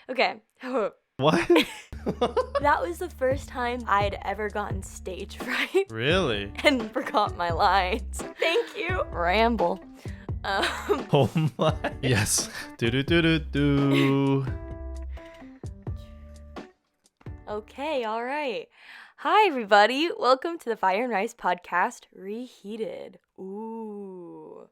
Okay. What? That was the first time I'd ever gotten stage fright Really? and forgot my lines. Thank you. Ramble. Oh my. Yes. Do. Okay, all right. Hi, everybody. Welcome to the Fire and Rice podcast, Reheated. Ooh.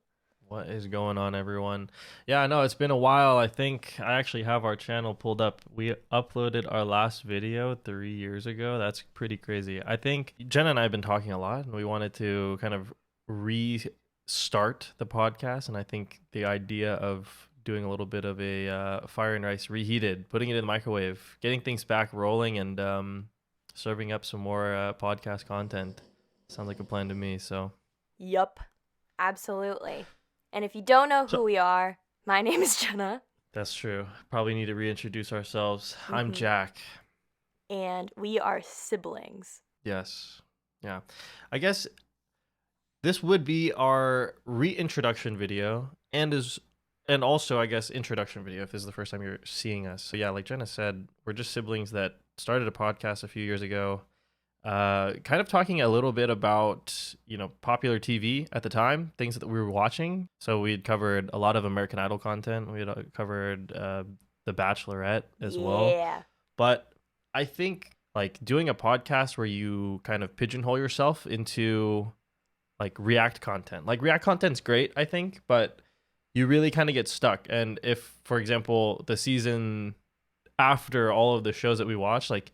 What is going on, everyone? Yeah, I know it's been a while. I think I actually have our channel pulled up. We uploaded our last video 3 years ago. That's pretty crazy. I think Jenna and I have been talking a lot, and we wanted to kind of restart the podcast. And I think the idea of doing a little bit of a Fire and Rice Reheated, putting it in the microwave, getting things back rolling, and serving up some more podcast content sounds like a plan to me. So, Yup. Absolutely. And if you don't know who So- we are, my name is Jenna. That's true. Probably need to reintroduce ourselves. I'm Mhm. Jack. And we are siblings. Yes. Yeah. I guess this would be our reintroduction video and also I guess introduction video if this is the first time you're seeing us. So yeah, like Jenna said, we're just siblings that started a podcast a few years ago. Kind of talking a little bit about, popular TV at the time, things that we were watching. So we'd covered a lot of American Idol content. We had covered The Bachelorette as well. Yeah. But I think like doing a podcast where you kind of pigeonhole yourself into like React content. Like React content's great, I think, but you really kind of get stuck. And if, for example, the season after all of the shows that we watched, like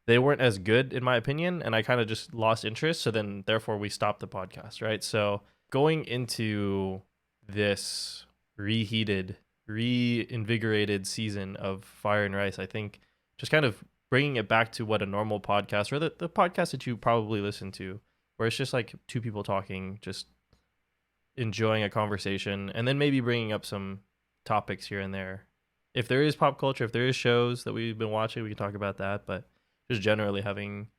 they weren't as good in my opinion, and I kind of just lost interest. So then therefore we stopped the podcast, right? So going into this reheated, reinvigorated season of Fire and Rice, I think just kind of bringing it back to what a normal podcast or the podcast that you probably listen to, where it's just like two people talking, just enjoying a conversation, and then maybe bringing up some topics here and there. If there is pop culture, if there is shows that we've been watching, we can talk about that, but just generally having,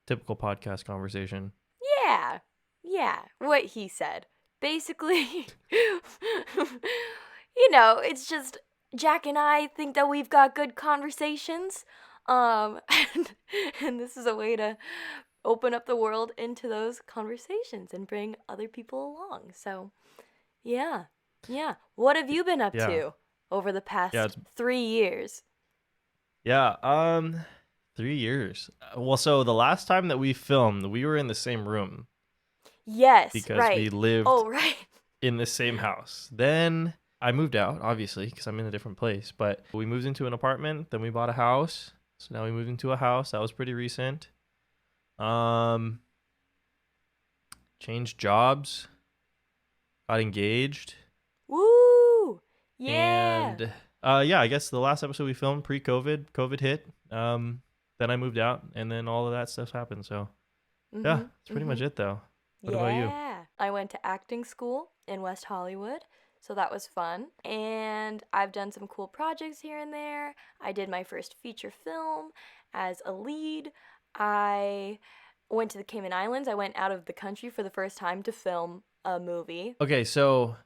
typical podcast conversation. Yeah, what he said. Basically, it's just Jack and I think that we've got good conversations. And this is a way to open up the world into those conversations and bring other people along. So, yeah. What have you been up to over the past 3 years? Yeah, 3 years. Well, so the last time that we filmed, we were in the same room. Yes, because right. we lived right. in the same house. Then I moved out, obviously, because I'm in a different place. But we moved into an apartment. Then we bought a house. So now we moved into a house. That was pretty recent. Changed jobs. Got engaged. Woo! Yeah. And I guess the last episode we filmed pre-COVID, COVID hit. Then I moved out, and then all of that stuff happened. So yeah, that's pretty much it, though. What about you? Yeah. I went to acting school in West Hollywood, so that was fun. And I've done some cool projects here and there. I did my first feature film as a lead. I went to the Cayman Islands. I went out of the country for the first time to film a movie. Okay, so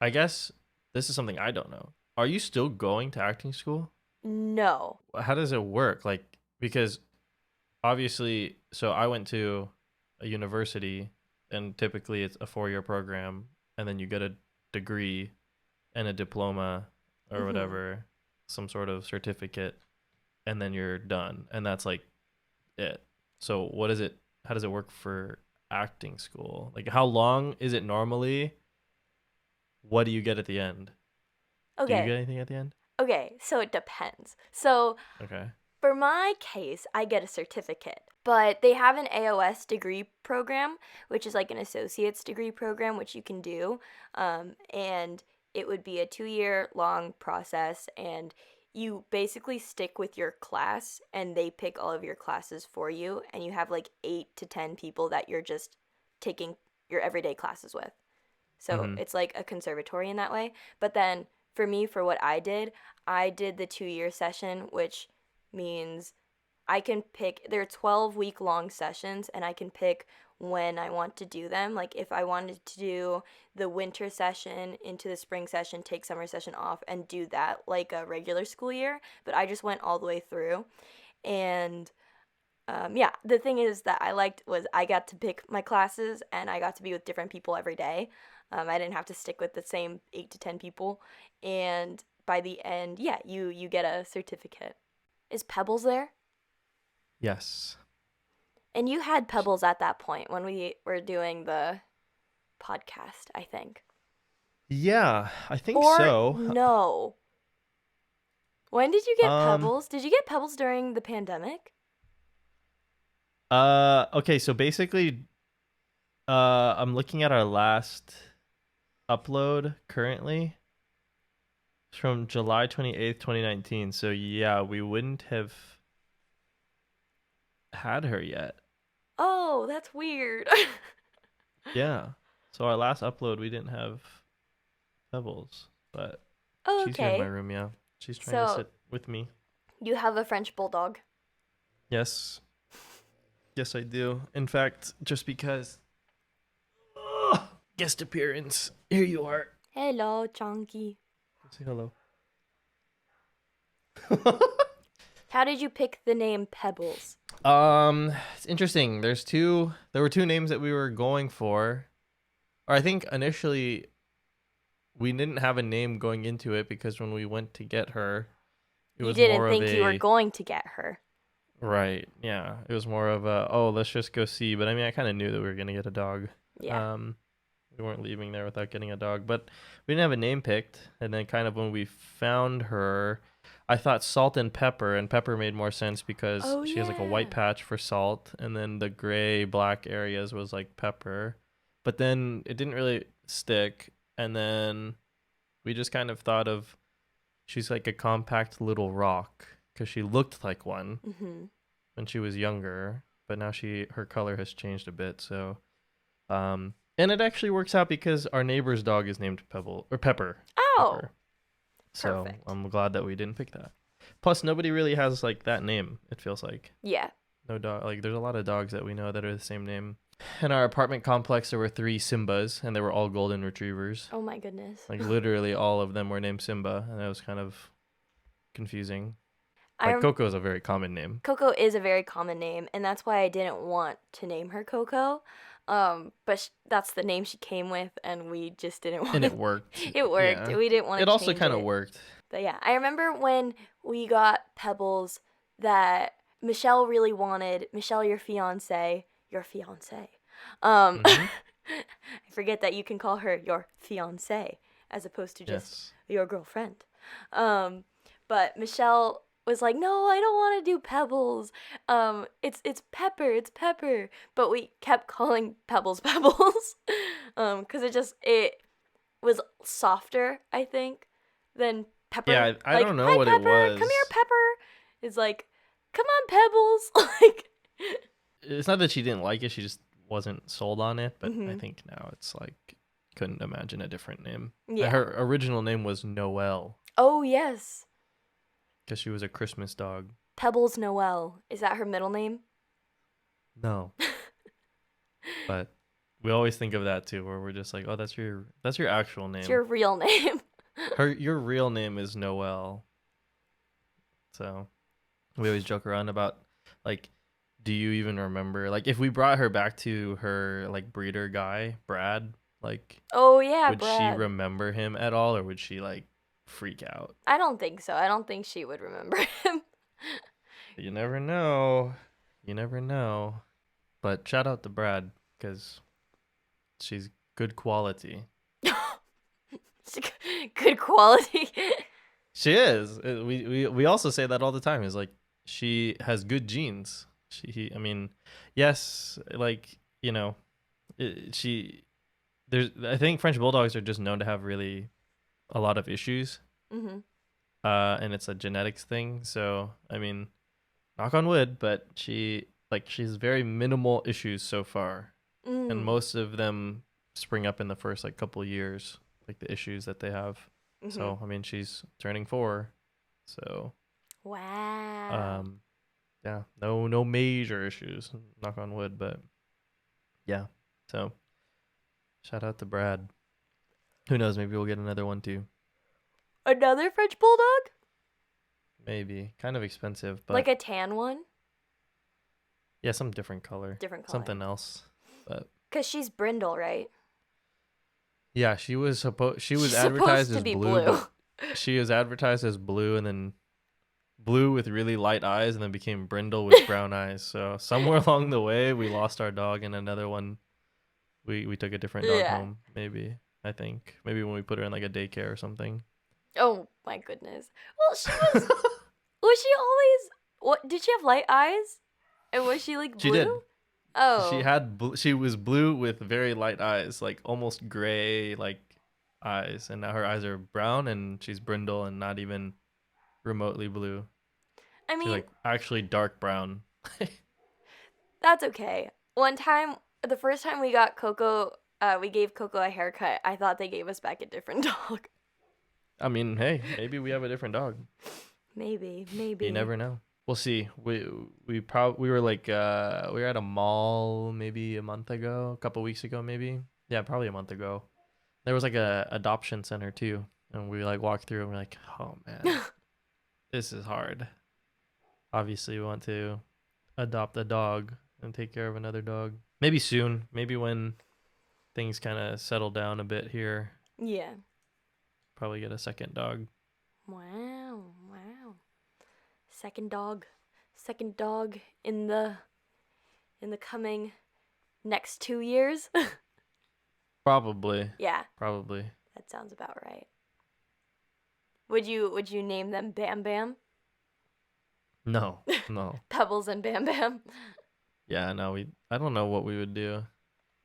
I guess this is something I don't know. Are you still going to acting school? No. How does it work? Like, because obviously, so I went to a university, and typically it's a 4-year program, and then you get a degree and a diploma or whatever, some sort of certificate, and then you're done. And that's like it. So what is it? How does it work for acting school? Like, how long is it normally? What do you get at the end? Okay. Do you get anything at the end? Okay, so it depends. So Okay. for my case, I get a certificate, but they have an AOS degree program, which is like an associate's degree program, which you can do. And it would be a 2-year long process, and you basically stick with your class, and they pick all of your classes for you, and you have like 8 to 10 people that you're just taking your everyday classes with. So it's like a conservatory in that way. But then for me, for what I did the 2-year session, which means I can pick, they're 12-week long sessions, and I can pick when I want to do them. Like if I wanted to do the winter session into the spring session, take summer session off, and do that like a regular school year, but I just went all the way through. And yeah, the thing is that I liked was I got to pick my classes and I got to be with different people every day. I didn't have to stick with the same 8 to 10 people. And by the end, yeah, you get a certificate. Is Pebbles there? Yes. And you had Pebbles at that point when we were doing the podcast, I think. Yeah, I think Or so. no. When did you get Um, Pebbles? Did you get Pebbles during the pandemic? okay, so basically, I'm looking at our last upload currently. It's from July 28th, 2019. So yeah, we wouldn't have had her yet. Oh, that's weird. Yeah. So our last upload, we didn't have Pebbles, but Oh, she's here in my okay. room, yeah. She's trying to So sit with me. you have a French bulldog. Yes. Yes, I do. In fact, just because guest appearance. Here you are. Hello, Chunky. Say hello. How did you pick the name Pebbles? It's interesting. There were two names that we were going for. Or I think initially we didn't have a name going into it because when we went to get her, it You was didn't more of think you were a going to get her. right, yeah. It was more of a oh, let's just go see. But I mean, I kind of knew that we were gonna get a dog. Yeah. We weren't leaving there without getting a dog, but we didn't have a name picked. And then kind of when we found her, I thought Salt and Pepper made more sense because Oh, she has like a white yeah. patch for Salt, and then the gray black areas was like Pepper. But then it didn't really stick, and then we just kind of thought of she's like a compact little rock because she looked like one Mm-hmm. when she was younger, but now her color has changed a bit. So, and it actually works out because our neighbor's dog is named Pepper. Oh, Pepper. So perfect. I'm glad that we didn't pick that. Plus, nobody really has like that name. It feels like Yeah. no dog. Like there's a lot of dogs that we know that are the same name. In our apartment complex, there were 3 Simbas, and they were all golden retrievers. Oh my goodness. Like literally all of them were named Simba, and that was kind of confusing. I Like rem- Coco is a very common name, Coco is a very common name, and that's why I didn't want to name her Coco. But that's the name she came with, and we just didn't want and to. it worked. It worked. Yeah, We didn't want it to also change kind of it. worked. But yeah, I remember when we got Pebbles that Michelle really wanted. Michelle, your fiance. Mm-hmm. I forget that you can call her your fiance as opposed to just Yes. your girlfriend. But Michelle was like, "No, I don't want to do Pebbles. It's Pepper, it's Pepper." But we kept calling Pebbles Pebbles, because it was softer, I think, than Pepper. Yeah, I Like, don't know "Hi what it Pepper, come here was. Pepper." It's like, "Come on Pebbles." Like, It's not that she didn't like it; she just wasn't sold on it. But I mhm. think now it's like couldn't imagine a different name. Yeah. Her original name was Noelle Oh, yes. because she was a Christmas dog. Pebbles Noel. Is that her middle name? No, but we always think of that too, where we're just like, oh, that's your actual It's name. your real name. Your real name is Noelle. So we always joke around about like, do you even remember? Like, if we brought her back to her like breeder guy, Brad, like, Oh, yeah, would she Brad. remember him at all, or would she like freak out? I don't think so. I don't think she would remember him. You never know. You never know. But shout out to Brad because she's good quality. Good quality. She is. We also say that all the time. Is like she has good genes. I mean, yes, like she. There's. I think French bulldogs are just known to have really a lot of issues. Mhm. And it's a genetics thing. So I mean, knock on wood, but she's very minimal issues so far, and Mm. most of them spring up in the first like couple years, like the issues that they have. Mhm. So I mean, she's turning 4, so Wow. um, yeah, no major issues, knock on wood, but Yeah. So shout out to Brad. Who knows? Maybe we'll get another one too. Another French bulldog? Maybe. Kind of expensive, Like but a tan one? yeah, some different color. Different color. Something else. But Because she's brindle, right? yeah, she was She's advertised supposed to as be blue, blue. but she was advertised as blue and then blue with really light eyes and then became brindle with brown eyes. So somewhere along the way we lost our dog and another one we took a different dog Yeah. home, maybe. I think. Maybe when we put her in like a daycare or something. Oh my goodness. Well, was she always, what, did she have light eyes? And was she like She blue? did. Oh. She was blue with very light eyes, like almost gray like eyes, and now her eyes are brown and she's brindle and not even remotely blue. I She's mean, like actually dark brown. that's okay. One time, the first time we got Coco, we gave Coco a haircut. I thought they gave us back a different dog. I mean, hey, maybe we have a different dog. Maybe. You never know. We'll see. We were like we were at a mall maybe a month ago, a couple weeks ago maybe. Yeah, probably a month ago. There was like a adoption center too, and we like walked through and we're like, "Oh man, this is hard." Obviously, we want to adopt a dog and take care of another dog. Maybe soon, maybe when things kind of settle down a bit here, Yeah. probably get a second dog. Wow. Wow. Second dog. Second dog in the coming next 2 years. Probably. Yeah, Probably. that sounds about right. Would you name them Bam Bam? No. No. Pebbles and Bam Bam? Yeah, no, I don't know what we would do.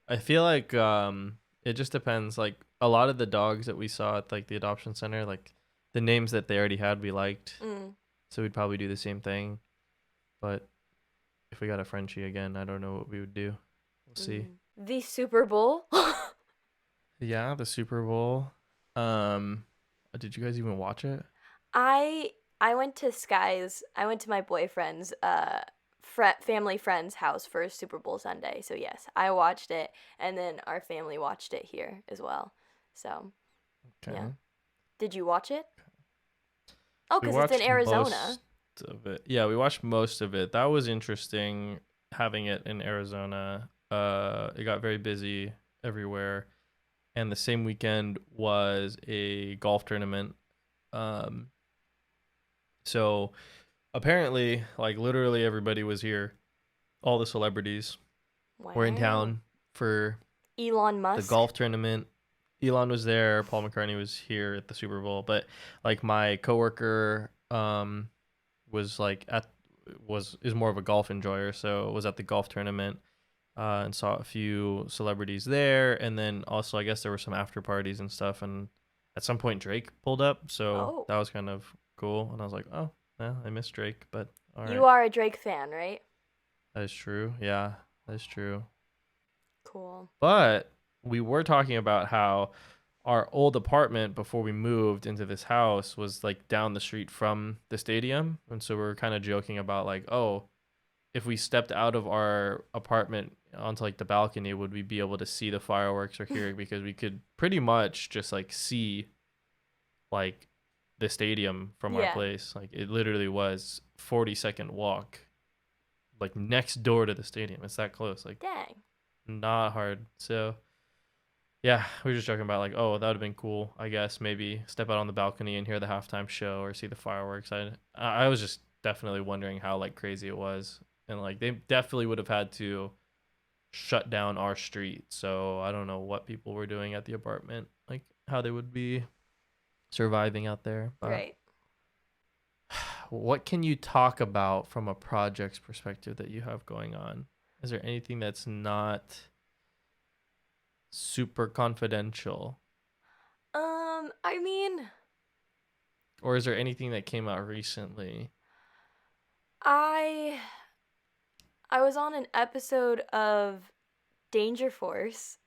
I feel like it just depends. Like a lot of the dogs that we saw at like the adoption center, like the names that they already had we liked. Mm. So we'd probably do the same thing. But if we got a Frenchie again, I don't know what we would do. We'll see. The Super Bowl? Yeah, the Super Bowl. Did you guys even watch it? I I went to I went to my boyfriend's family friend's house for Super Bowl Sunday. So yes, I watched it, and then our family watched it here as well. So Okay. yeah, did you watch it? Oh, We because it's in watched Arizona. most of it. Yeah, we watched most of it. That was interesting having it in Arizona. It got very busy everywhere. And the same weekend was a golf tournament. Um, so apparently, like literally everybody was here. All the celebrities were in Wow. town for Elon the Musk. golf tournament. Elon was there. Paul McCartney was here at the Super Bowl. But like my coworker, was like is more of a golf enjoyer, so was at the golf tournament, and saw a few celebrities there, and then also I guess there were some after parties and stuff, and at some point Drake pulled up, so Oh, that was kind of cool, and I was like, oh, yeah, I miss Drake, but all you right, are a Drake fan, right? that is true, yeah, that's true. Cool. But we were talking about how our old apartment before we moved into this house was like down the street from the stadium. And so we were kind of joking about like, oh, if we stepped out of our apartment onto like the balcony, would we be able to see the fireworks or hear it? Because we could pretty much just like see like the stadium from our Yeah. place. Like it literally was 40-second walk, like next door to the stadium. It's that close. Like Dang. not hard. So yeah, we were just joking about like, oh, that would have been cool. I guess maybe step out on the balcony and hear the halftime show or see the fireworks. I was just definitely wondering how like crazy it was, and like they definitely would have had to shut down our street. So I don't know what people were doing at the apartment, like how they would be surviving out there. But Right. what can you talk about from a project's perspective that you have going on? Is there anything that's not super confidential? I mean, Or is there anything that came out recently? I I was on an episode of Danger Force.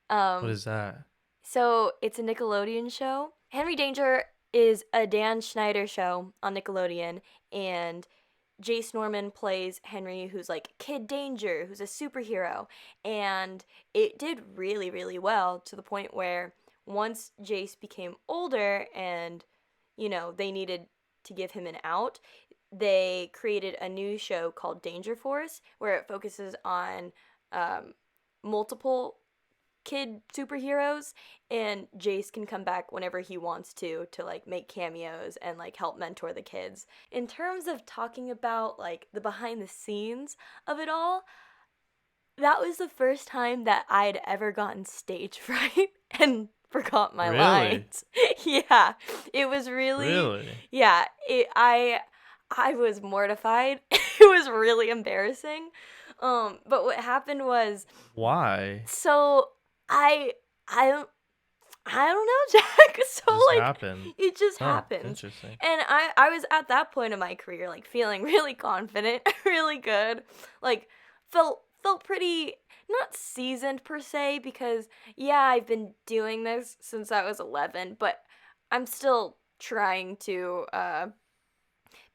What Um, is that? so it's a Nickelodeon show. Henry Danger is a Dan Schneider show on Nickelodeon, and Jace Norman plays Henry, who's like Kid Danger, who's a superhero. And it did really, really well to the point where once Jace became older and, they needed to give him an out, they created a new show called Danger Force where it focuses on multiple kid superheroes, and Jace can come back whenever he wants to like make cameos and like help mentor the kids. In terms of talking about like the behind the scenes of it all, that was the first time that I'd ever gotten stage fright and forgot my Really? lines. Yeah, it was really, Really? yeah, I was mortified. It was really embarrassing. But what happened was, Why? so I I don't I don't know, Jack. So Just like happened. it just Oh, happens. interesting. And I was at that point in my career like feeling really confident, really good. Like felt pretty not seasoned per se because yeah, I've been doing this since I was 11, but I'm still trying to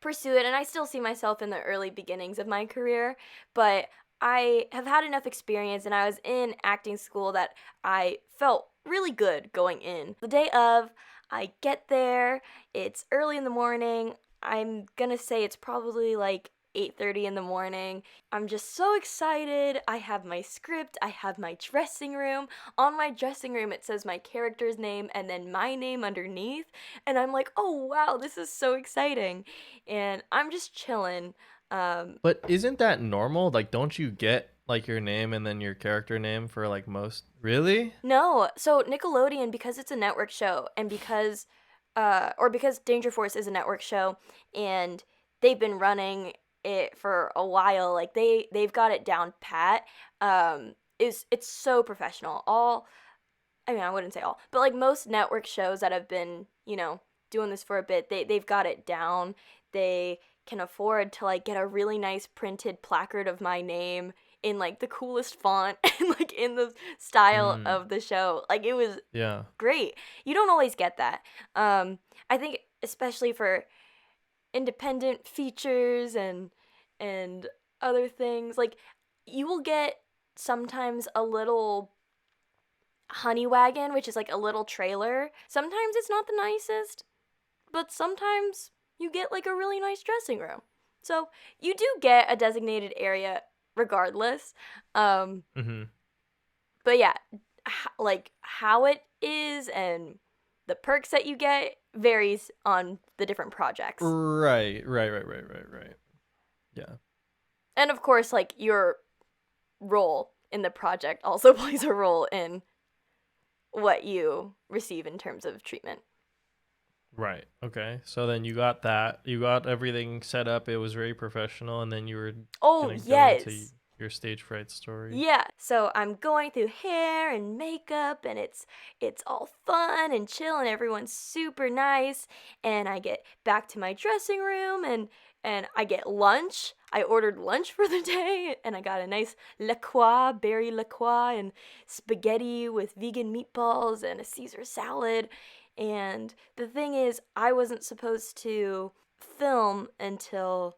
pursue it, and I still see myself in the early beginnings of my career, but I have had enough experience and I was in acting school that I felt really good going in. The day of, I get there, it's early in the morning. I'm gonna say it's probably like 8:30 in the morning. I'm just so excited. I have my script, I have my dressing room. On my dressing room it says my character's name and then my name underneath, and I'm like, "Oh wow, this is so exciting." And I'm just chilling. But isn't that normal? Like, don't you get like your name and then your character name for like most? Really? No, so Nickelodeon, because it's a network show, and because Danger Force is a network show, and they've been running it for a while. Like they've got it down pat. Is it's so professional. I mean, I wouldn't say all, but like most network shows that have been, doing this for a bit, they've got it down. They can afford to like get a really nice printed placard of my name in like the coolest font and like in the style Mm, of the show. Like it was yeah. great. You don't always get that. I think especially for independent features and other things, like you will get sometimes a little honey wagon, which is like a little trailer. Sometimes it's not the nicest, but sometimes you get like a really nice dressing room. So you do get a designated area regardless. Um, Mm-hmm. but yeah, like how it is and the perks that you get varies on the different projects. Right. Yeah. And of course, like your role in the project also plays a role in what you receive in terms of treatment. Right. Okay. So then you got that. You got everything set up. It was very professional, and then you were Oh, gonna go into yes. your stage fright story. Yeah, so I'm going through hair and makeup and it's all fun and chill and everyone's super nice, and I get back to my dressing room and I get lunch. I ordered lunch for the day and I got a nice La Croix, berry La Croix, and spaghetti with vegan meatballs and a Caesar salad. And the thing is, I wasn't supposed to film until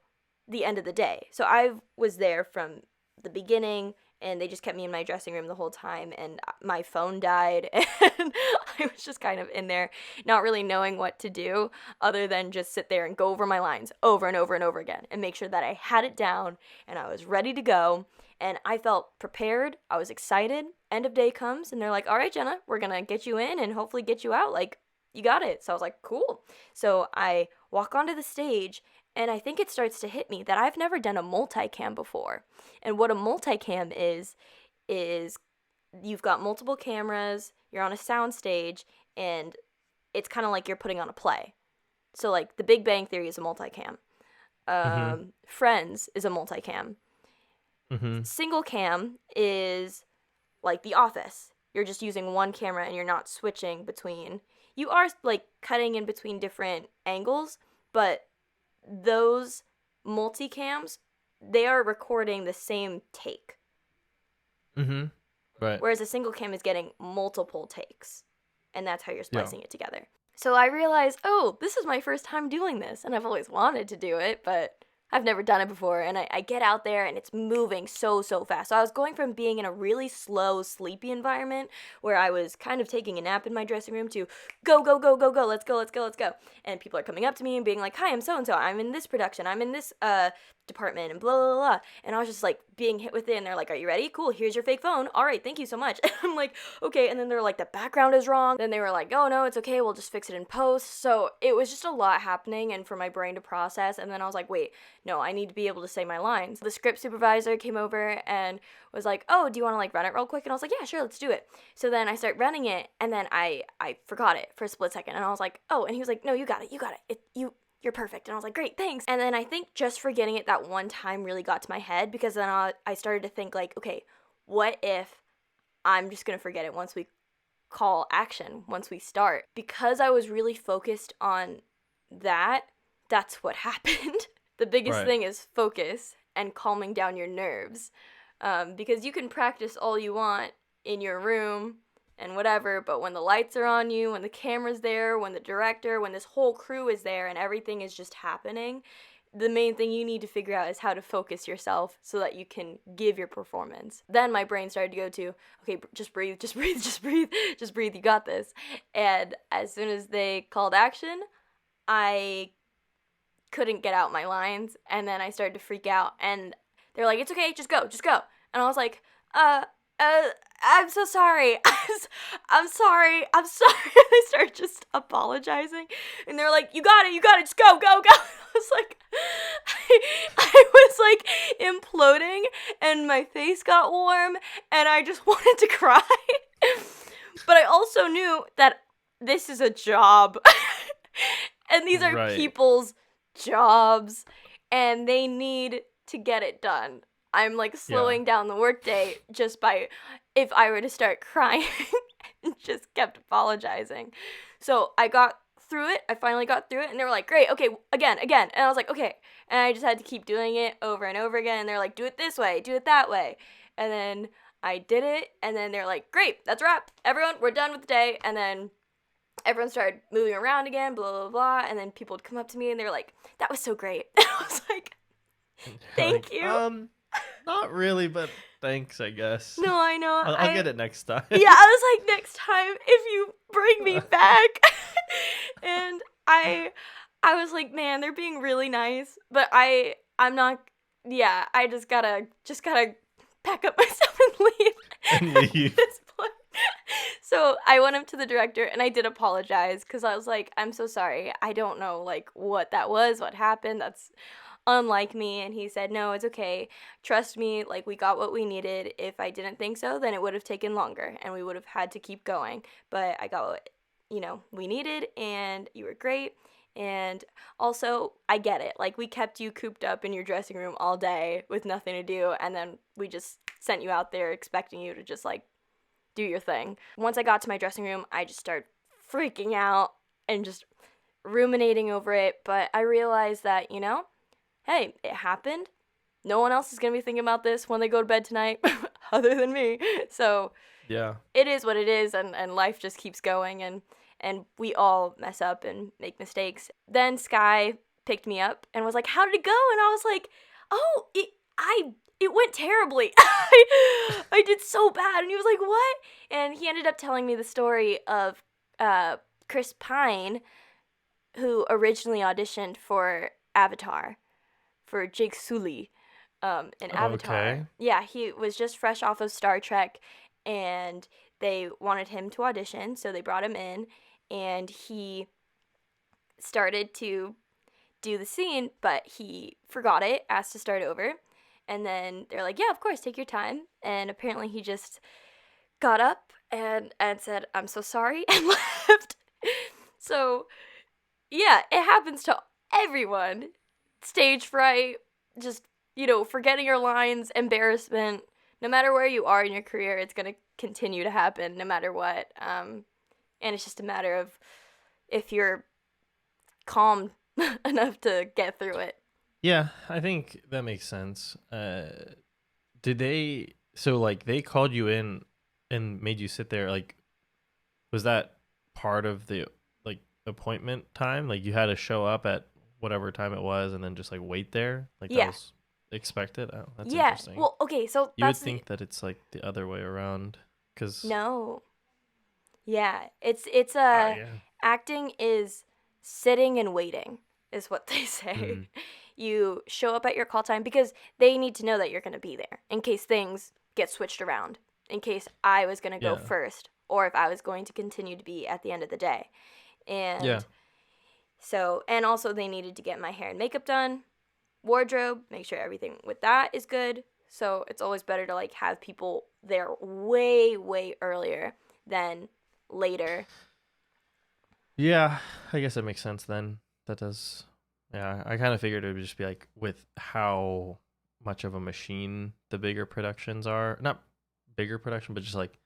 the end of the day. So I was there from the beginning, and they just kept me in my dressing room the whole time, and my phone died, and I was just kind of in there not really knowing what to do other than just sit there and go over my lines over and over and over again and make sure that I had it down and I was ready to go. And I felt prepared. I was excited. End of day comes and they're like, "All right, Jenna, we're gonna get you in and hopefully get you out. Like, you got it." So I was like, "Cool." So I walk onto the stage, and I think it starts to hit me that I've never done a multicam before. And what a multicam is you've got multiple cameras, you're on a sound stage, and it's kind of like you're putting on a play. So like The Big Bang Theory is a multicam. Mm-hmm. Friends is a multicam. Mm-hmm. Single cam is like The Office. You're just using one camera and you're not switching between. You are like cutting in between different angles, but those multicams, they are recording the same take. Mm-hmm. Right. Whereas a single cam is getting multiple takes. And that's how you're Yeah. splicing it together. So I realized, oh, this is my first time doing this. And I've always wanted to do it, but I've never done it before, and I get out there and it's moving so fast. So I was going from being in a really slow, sleepy environment where I was kind of taking a nap in my dressing room to go, let's go, let's go, let's go. And people are coming up to me and being like, hi, I'm so and so, I'm in this production, I'm in this department, and blah blah blah. And I was just like being hit with it, and they're like, are you ready? Cool, here's your fake phone. All right, thank you so much. And I'm like, okay. And then they're like, the background is wrong. Then they were like, oh no, it's okay, we'll just fix it in post. So it was just a lot happening, and for my brain to process. And then I was like, wait, no, I need to be able to say my lines. The script supervisor came over and was like, oh, do you want to like run it real quick? And I was like, yeah, sure, let's do it. So then I start running it, and then I forgot it for a split second, and I was like, oh. And he was like, no, you got it, you're perfect. And I was like, great, thanks. And then I think just forgetting it that one time really got to my head, because then I started to think like, okay, what if I'm just gonna forget it once we call action, once we start? Because I was really focused on that, that's what happened. The biggest Right. thing is focus and calming down your nerves, because you can practice all you want in your room and whatever, but when the lights are on you, when the camera's there, when the director, when this whole crew is there and everything is just happening, the main thing you need to figure out is how to focus yourself so that you can give your performance. Then my brain started to go to, okay, just breathe, just breathe, just breathe, just breathe, you got this. And as soon as they called action, I couldn't get out my lines, and then I started to freak out, and they're like, it's okay, just go, just go. And I was like, I'm so sorry. I'm sorry. I'm sorry. I started just apologizing. And they're like, you got it, just go, go, go. I was like, I was like imploding, and my face got warm, and I just wanted to cry. But I also knew that this is a job. And these are Right. people's jobs, and they need to get it done. I'm like slowing down the workday just by, if I were to start crying and just kept apologizing. So I got through it. I finally got through it, and they were like, great, okay, again. And I was like, okay. And I just had to keep doing it over and over again. And they're like, do it this way, do it that way. And then I did it, and then they're like, great, that's a wrap. Everyone, we're done with the day. And then everyone started moving around again, blah, blah, blah. And then people would come up to me, and they were like, that was so great. And I was like, thank Like, you. not really, but thanks, I guess. No, I know. I'll get it next time. Yeah, I was like, next time if you bring me back. And I was like, man, they're being really nice, but I'm not. Yeah, I just gotta pack up my stuff and leave. And leave. At this point. So I went up to the director, and I did apologize, because I was like, I'm so sorry. I don't know like what that was, what happened. That's unlike me. And he said, no, it's okay, trust me, like we got what we needed. If I didn't think so, then it would have taken longer and we would have had to keep going, but I got what we needed, and you were great. And also, I get it, like we kept you cooped up in your dressing room all day with nothing to do, and then we just sent you out there expecting you to just like do your thing. Once I got to my dressing room, I just started freaking out and just ruminating over it, but I realized that, hey, it happened. No one else is going to be thinking about this when they go to bed tonight other than me. So Yeah. it is what it is, and life just keeps going, and we all mess up and make mistakes. Then Sky picked me up and was like, how did it go? And I was like, oh, it went terribly. I did so bad. And he was like, what? And he ended up telling me the story of Chris Pine, who originally auditioned for Avatar, for Jake Sully in Avatar. Okay. Yeah, he was just fresh off of Star Trek, and they wanted him to audition, so they brought him in, and he started to do the scene, but he forgot it, asked to start over, and then they're like, yeah, of course, take your time, and apparently he just got up and said, I'm so sorry, and left. So yeah, it happens to everyone. Stage fright, just, forgetting your lines, embarrassment. No matter where you are in your career, it's going to continue to happen no matter what. And it's just a matter of if you're calm enough to get through it. Yeah, I think that makes sense. Did they, so like they called you in and made you sit there, like, was that part of the like appointment time? Like you had to show up at whatever time it was and then just like wait there? Like that Yeah. was expected? Oh, that's Yeah. interesting. Well, okay, so You would that's the think that it's like the other way around because, no. Yeah. It's yeah. acting is sitting and waiting is what they say. Mm, You show up at your call time because they need to know that you're going to be there in case things get switched around, in case I was going to go yeah. first or if I was going to continue to be at the end of the day. Yeah. And so, and also they needed to get my hair and makeup done, wardrobe, make sure everything with that is good. So it's always better to like have people there way, way earlier than later. Yeah. I guess that makes sense then. That does. Yeah. I kind of figured it would just be like with how much of a machine the bigger productions are. Not bigger production, but just like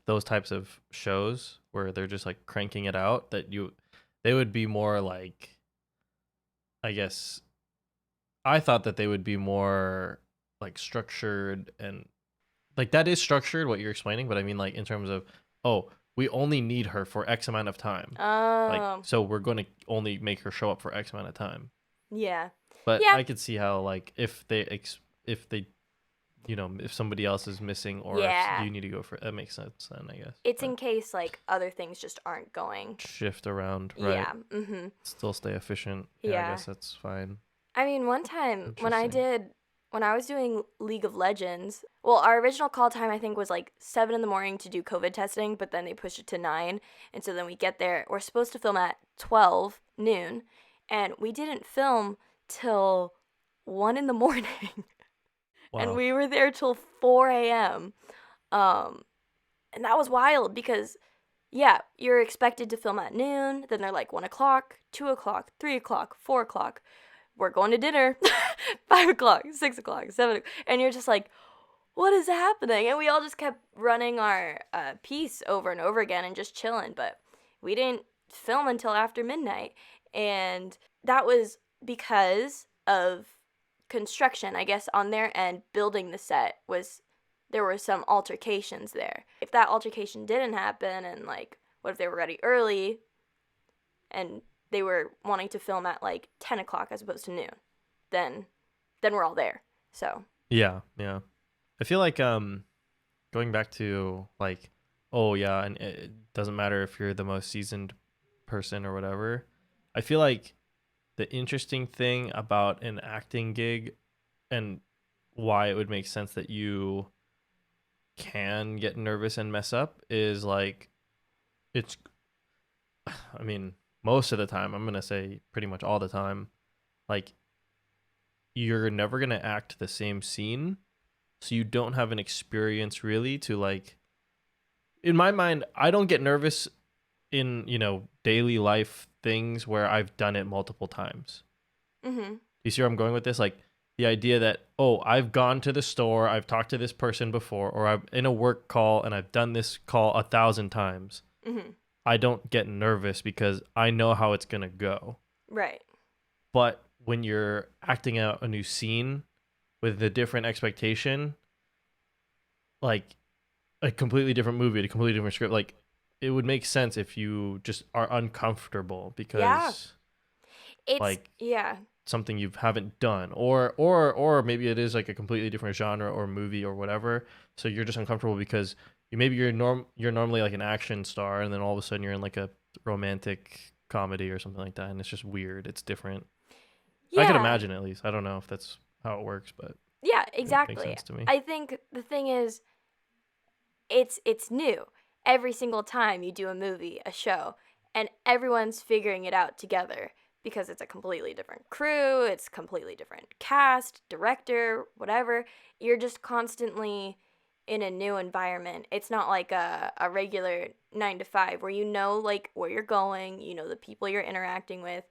those types of shows where they're just like cranking it out that they would be more like, I guess I thought that they would be more like structured and like that is structured what you're explaining, but I mean like in terms of, oh, we only need her for X amount of time. Like Um, so we're going to only make her show up for X amount of time. yeah. But Yeah. I could see how like if they if somebody else is missing or if Yeah. you need to go for that makes sense then I guess. It's But in case like other things just aren't going. shift around, right? Yeah. Mhm. Still stay efficient. Yeah, I Yeah. guess that's fine. I mean, one time Interesting. when I was doing League of Legends, well, our original call time I think was like 7 in the morning to do COVID testing, but then they pushed it to 9. And so then we get there. We're supposed to film at 12 noon, and we didn't film till 1 in the morning. And Wow. we were there till 4 a.m. Um, and that was wild because, yeah, you're expected to film at noon. Then they're like 1 o'clock, 2 o'clock, 3 o'clock, 4 o'clock. We're going to dinner. 5 o'clock, 6 o'clock, 7 o'clock. And you're just like, what is happening? And we all just kept running our piece over and over again and just chilling. But we didn't film until after midnight. And that was because of construction, I guess, on their end. Building the set was, there were some altercations there. If that altercation didn't happen, and like, what if they were ready early and they were wanting to film at like 10 o'clock as opposed to noon, then we're all there. So Yeah, yeah. I feel like going back to like, oh yeah, and it doesn't matter if you're the most seasoned person or whatever. I feel like the interesting thing about an acting gig and why it would make sense that you can get nervous and mess up is like it's I mean, most of the time, I'm going to say pretty much all the time, like you're never going to act the same scene, so you don't have an experience really to like in my mind, I don't get nervous in, daily life things where I've done it multiple times. mm-hmm. You see where I'm going with this? Like the idea that, oh, I've gone to the store, I've talked to this person before, or I'm in a work call and I've done this call 1,000 times. Mm-hmm. I don't get nervous because I know how it's going to go. Right. But when you're acting out a new scene with a different expectation, like a completely different movie, a completely different script, like it would make sense if you just are uncomfortable Yeah. because It's like yeah. something you haven't done or maybe it is like a completely different genre or movie or whatever, so you're just uncomfortable because you're normally like an action star and then all of a sudden you're in like a romantic comedy or something like that and it's just weird, it's different. I could Yeah. imagine, at least I don't know if that's how it works, but Yeah, it makes exactly. sense to me. I think the thing is it's new. Every single time you do a movie, a show, and everyone's figuring it out together because it's a completely different crew, it's completely different cast, director, whatever. You're just constantly in a new environment. It's not like a regular 9 to 5 where you know like where you're going, you know the people you're interacting with.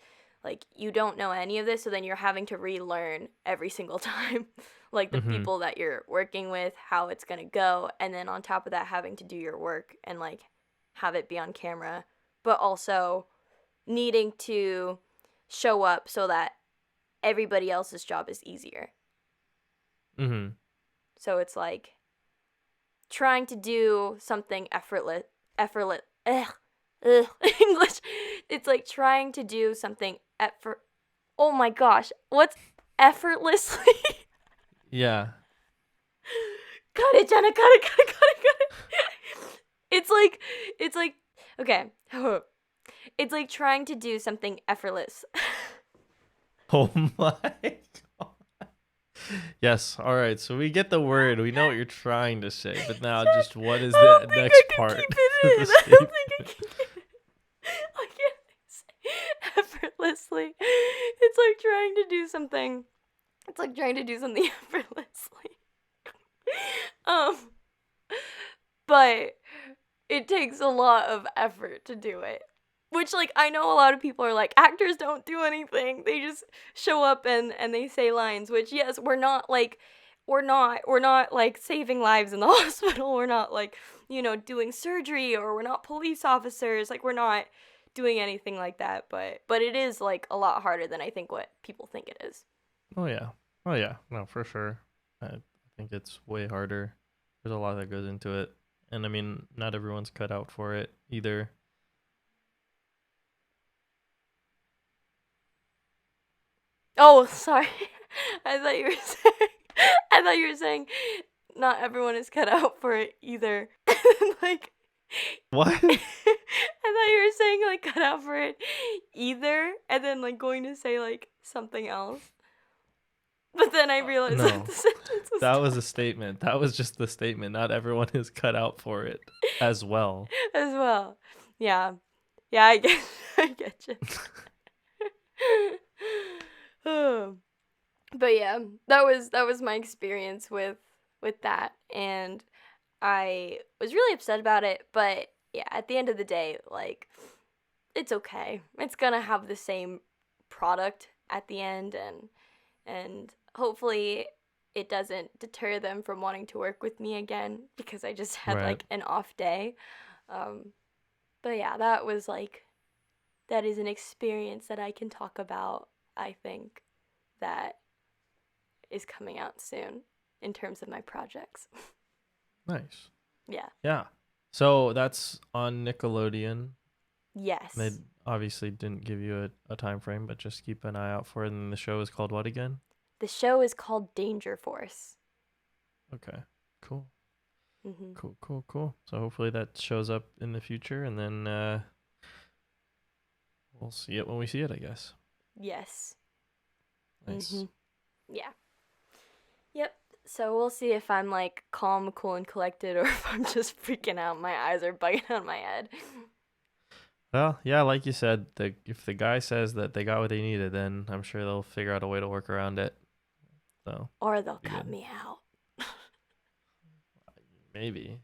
Like you don't know any of this, so then you're having to relearn every single time. Like the Mm-hmm. people that you're working with, how it's going to go, and then on top of that having to do your work and like have it be on camera, but also needing to show up so that everybody else's job is easier. Mm-hmm. So it's like trying to do something effortless ugh, English. It's like trying to do something Oh my gosh. What's effortlessly? Yeah. Cut it, Jenna. Cut it, cut it, cut it, cut it. It's like, okay. It's like trying to do something effortless. Oh my God. Yes. All right. So we get the word. We know what you're trying to say, but now just what is I the don't think I next can part keep of it the in. I don't think I statement? can keep it. I can't say effortlessly. It's like trying to do something. It's like trying to do something effortlessly. Um, but it takes a lot of effort to do it. Which, like, I know a lot of people are like, actors don't do anything. They just show up and they say lines, which, yes, we're not like saving lives in the hospital. We're not like, doing surgery, or we're not police officers. Like, we're not doing anything like that. But it is like a lot harder than I think what people think it is. Oh yeah. Oh yeah. No, for sure. I think it's way harder. There's a lot that goes into it, and I mean, not everyone's cut out for it either. Oh, sorry. I thought you were saying. I thought you were saying not everyone is cut out for it either. Like, What? I thought you were saying like cut out for it either, and then like going to say like something else. But then I realized that No. the sentence was That was done a statement. That was just the statement. Not everyone is cut out for it as well. as well. Yeah, yeah, I get, I get you. But yeah, that was my experience with that, and I was really upset about it. But yeah, at the end of the day, like, it's okay. It's gonna have the same product at the end, and hopefully it doesn't deter them from wanting to work with me again because I just had Right. like an off day. Um, but yeah, that is an experience that I can talk about. I think that is coming out soon in terms of my projects. Nice. Yeah. Yeah. So that's on Nickelodeon. They Yes. obviously didn't give you a time frame, but just keep an eye out for it. And the show is called what again? The show is called Danger Force. Okay. Cool. Hmm. Cool. So hopefully that shows up in the future, and then we'll see it when we see it, I guess. Yes. Nice. Hmm. Yeah. Yep. So we'll see if I'm like calm, cool, and collected, or if I'm just freaking out. My eyes are bugging out my head. Well, yeah, like you said, if the guy says that they got what they needed, then I'm sure they'll figure out a way to work around it. So Or they'll be cut good. me out. Maybe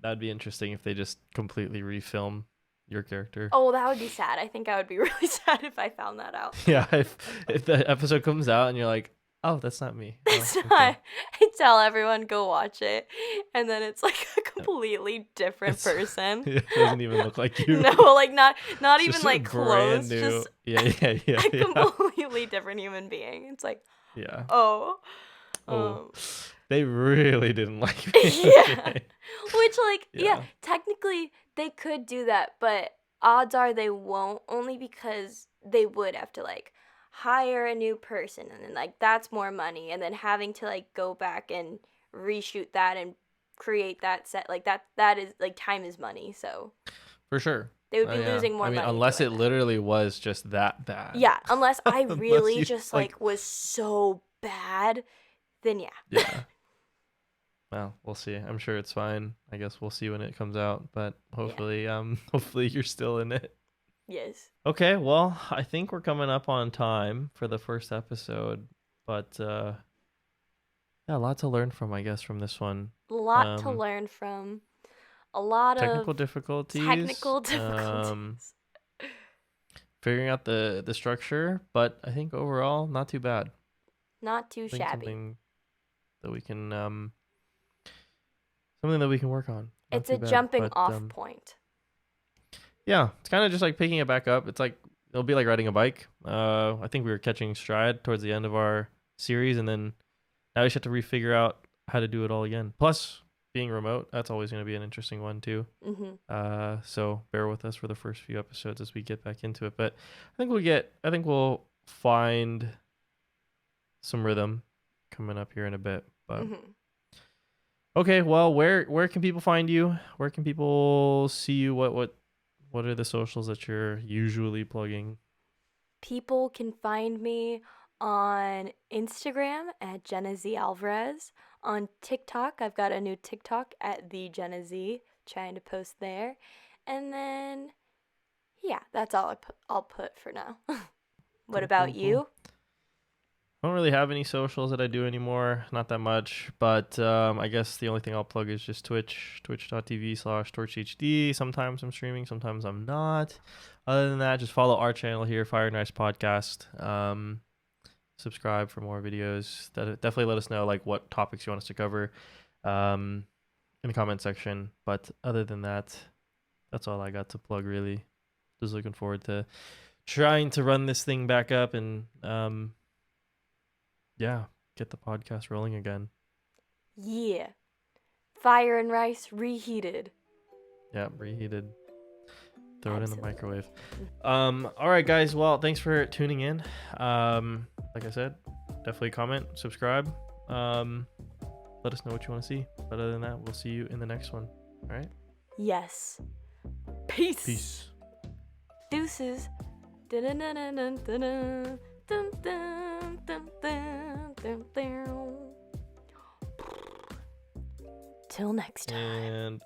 that'd be interesting if they just completely refilm your character. Oh, that would be sad. I think I would be really sad if I found that out. Yeah, if the episode comes out and you're like, oh, that's not me. Oh, It's okay. not. I tell everyone go watch it, and then it's like a completely different It's- person. It doesn't even look like you. No, like not It's even just like brand close, new. just Yeah. a completely different human being. It's like, Yeah. oh, Oh, um, they really didn't like me. yeah. Which, like, Yeah. technically they could do that, but odds are they won't, only because they would have to like hire a new person, and then like that's more money, and then having to like go back and reshoot that and create that set, like that is like time is money, so For sure. they would be Yeah. losing more I mean, money unless doing it that. literally was just that bad. Yeah, unless I Unless really you, just like, like was so bad, then yeah. yeah. Well, we'll see. I'm sure it's fine. I guess we'll see when it comes out, but hopefully, hopefully you're still in it. Yes. Okay, well, I think we're coming up on time for the first episode, but yeah, a lot to learn from, I guess, from this one. A lot to Um, learn from. A lot technical of difficulties, technical difficulties. figuring out the structure, but I think overall not too bad. Not too I think shabby. something that we can work on. Not It's too a bad, jumping but off point. yeah, it's kind of just like picking it back up. It's like it'll be like riding a bike. I think we were catching stride towards the end of our series, and then now we just have to refigure out how to do it all again. Plus, being remote, that's always going to be an interesting one too. Mm-hmm. So bear with us for the first few episodes as we get back into it. But I think find some rhythm coming up here in a bit. But okay, well, where can people find you? Where can people see you? What are the socials that you're usually plugging? People can find me on Instagram at Jenna Z Alvarez. On TikTok, I've got a new TikTok at the Jenna Z, trying to post there. And then, yeah, that's all I'll put for now. What Cool, about cool, cool. you? I don't really have any socials that I do anymore. Not that much. But I guess the only thing I'll plug is just Twitch, twitch.tv/TorchHD. Sometimes I'm streaming, sometimes I'm not. Other than that, just follow our channel here, Fire and Ice Podcast. Subscribe for more videos. Definitely let us know like what topics you want us to cover in the comment section. But other than that, that's all I got to plug really. Just looking forward to trying to run this thing back up and yeah, get the podcast rolling again. Yeah. Fire and Rice reheated. Yeah, reheated. Throw it in the Absolutely. microwave. All right, guys. Well, thanks for tuning in. Like I said, definitely comment, subscribe. Let us know what you want to see. But other than that, we'll see you in the next one. All right. Yes. Peace. Peace. Deuces. Till next time. And